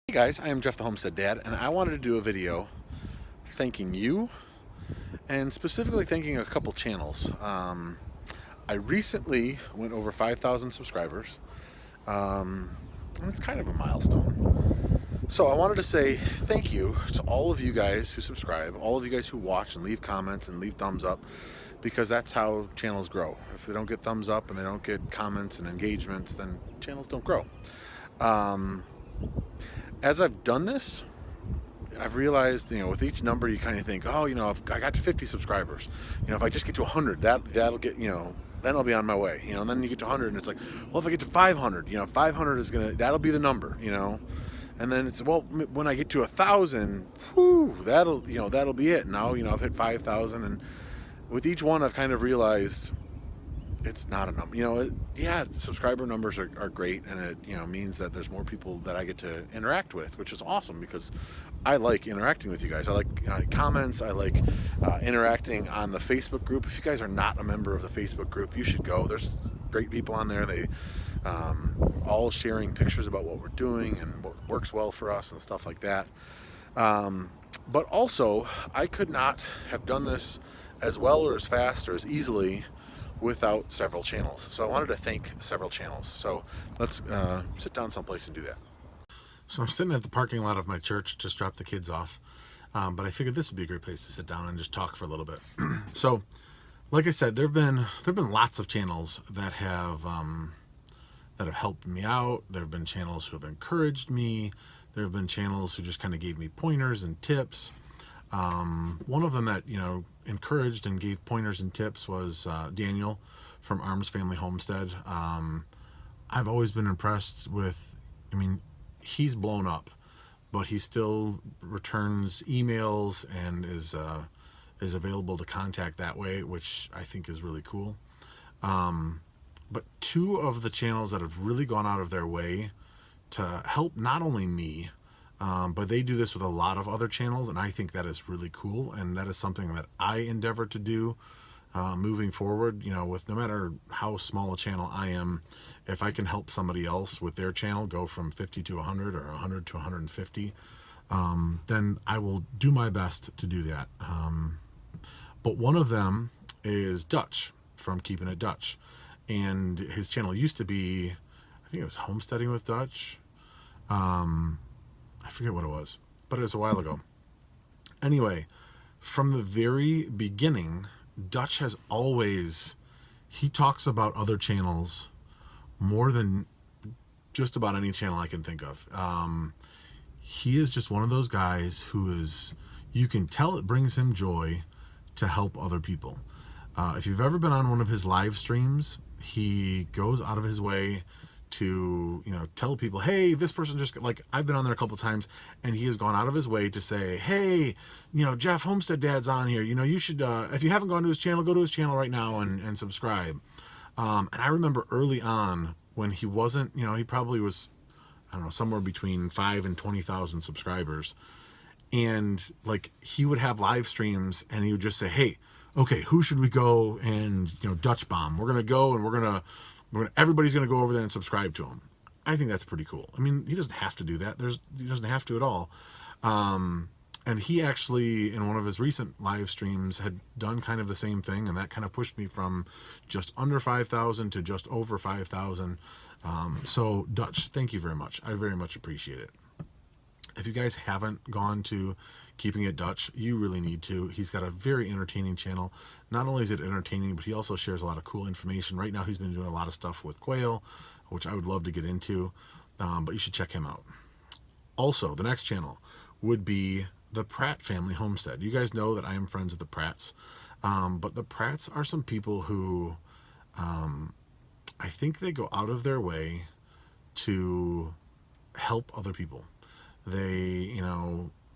Hey guys, I am Jeff the Homestead Dad, and I wanted to do a video thanking you and specifically thanking a couple channels. I recently went over 5,000 subscribers, and it's kind of a milestone. So I wanted to say thank you to all of you guys who subscribe, all of you guys who watch and leave comments and leave thumbs up, because that's how channels grow. If they don't get thumbs up and they don't get comments and engagements, then channels don't grow. As I've done this, I've realized, with each number you kind of think, oh, if I got to 50 subscribers, if I just get to 100, that'll get, then I'll be on my way, and then you get to 100 and it's like, well, if I get to 500, 500 that'll be the number, and then it's, well, when I get to 1,000, whew, that'll be it. Now, I've hit 5,000, and with each one I've kind of realized it's not a number. Yeah, subscriber numbers are great, and it means that there's more people that I get to interact with, which is awesome because I like interacting with you guys. I like comments. I like interacting on the Facebook group. If you guys are not a member of the Facebook group, you should go. There's great people on there. They all sharing pictures about what we're doing and what works well for us and stuff like that. But also, I could not have done this as well or as fast or as easily without several channels. So I wanted to thank several channels. So let's sit down someplace and do that. So I'm sitting at the parking lot of my church, just dropped the kids off. But I figured this would be a great place to sit down and just talk for a little bit. So, like I said, there've been lots of channels that have helped me out. There have been channels who have encouraged me. There have been channels who just kind of gave me pointers and tips. One of them that, encouraged and gave pointers and tips was Daniel from Arms Family Homestead. I've always been impressed with, he's blown up, but he still returns emails and is available to contact that way, which I think is really cool. But two of the channels that have really gone out of their way to help not only me, but they do this with a lot of other channels, and I think that is really cool, and that is something that I endeavor to do moving forward. With no matter how small a channel I am, if I can help somebody else with their channel go from 50 to 100 or 100 to 150, then I will do my best to do that. But one of them is Dutch from Keeping It Dutch, and his channel used to be, I think it was Homesteading with Dutch. I forget what it was, but it was a while ago. Anyway, from the very beginning, Dutch has always, he talks about other channels more than just about any channel I can think of. He is just one of those guys who is, you can tell it brings him joy to help other people. If you've ever been on one of his live streams, he goes out of his way to tell people, hey, this person just, like, I've been on there a couple times, and he has gone out of his way to say, hey, Jeff Homestead Dad's on here, you should, if you haven't gone to his channel, go to his channel right now and subscribe. And I remember early on when he wasn't, he probably was, I don't know, somewhere between 5 and 20,000 subscribers, and like he would have live streams and he would just say, hey, okay, who should we go and Dutch bomb? We're gonna go and everybody's going to go over there and subscribe to him. I think that's pretty cool. He doesn't have to do that. He doesn't have to at all. And he actually, in one of his recent live streams, had done kind of the same thing, and that kind of pushed me from just under 5,000 to just over 5,000. So, Dutch, thank you very much. I very much appreciate it. If you guys haven't gone to Keeping It Dutch, you really need to. He's got a very entertaining channel. Not only is it entertaining, but he also shares a lot of cool information. Right now, he's been doing a lot of stuff with quail, which I would love to get into, but you should check him out. Also, the next channel would be the Pratt Family Homestead. You guys know that I am friends with the Pratts, but the Pratts are some people who I think they go out of their way to help other people. They,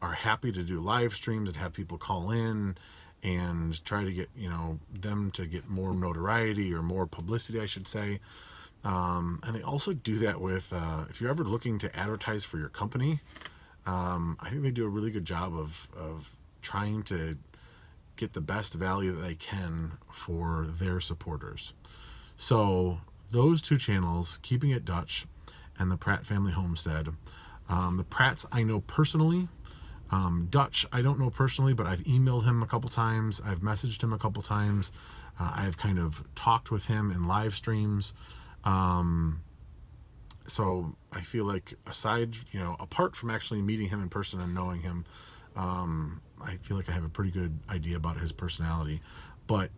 are happy to do live streams and have people call in and try to get, them to get more notoriety or more publicity, I should say. And they also do that with, if you're ever looking to advertise for your company, I think they do a really good job of trying to get the best value that they can for their supporters. So those two channels, Keeping It Dutch and the Pratt Family Homestead, The Pratts I know personally. Dutch I don't know personally, but I've emailed him a couple times. I've messaged him a couple times. I've kind of talked with him in live streams. So I feel like apart from actually meeting him in person and knowing him, I feel like I have a pretty good idea about his personality. But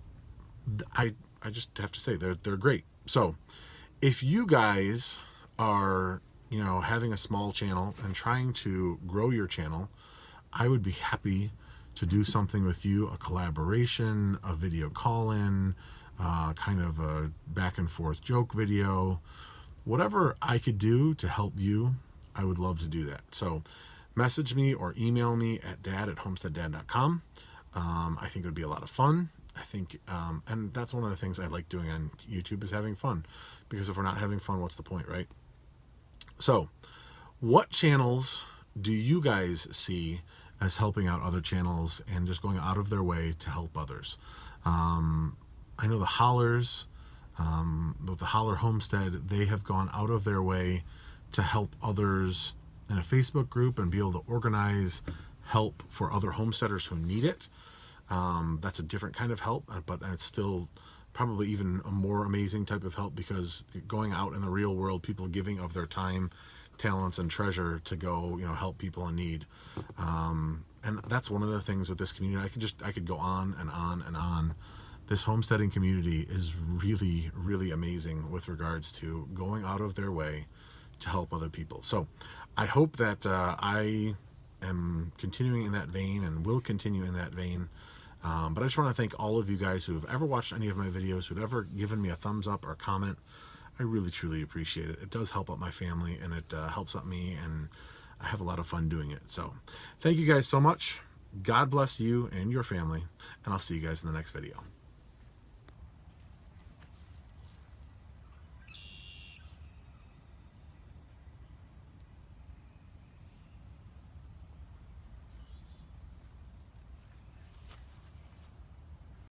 I just have to say they're great. So if you guys are having a small channel and trying to grow your channel, I would be happy to do something with you, a collaboration, a video call-in, kind of a back and forth joke video, whatever I could do to help you, I would love to do that. So message me or email me at dad@homesteaddad.com. I think it would be a lot of fun. I think, and that's one of the things I like doing on YouTube is having fun, because if we're not having fun, what's the point, right? So what channels do you guys see as helping out other channels and just going out of their way to help others? I know the Hollers, with the Holler Homestead, they have gone out of their way to help others in a Facebook group and be able to organize help for other homesteaders who need it. That's a different kind of help, but it's still probably even a more amazing type of help, because going out in the real world, people giving of their time, talents, and treasure to go help people in need. And that's one of the things with this community. I could go on and on and on. This homesteading community is really, really amazing with regards to going out of their way to help other people. So I hope that I am continuing in that vein and will continue in that vein. But I just want to thank all of you guys who have ever watched any of my videos, who've ever given me a thumbs up or a comment. I really, truly appreciate it. It does help out my family, and it helps out me, and I have a lot of fun doing it. So thank you guys so much. God bless you and your family, and I'll see you guys in the next video.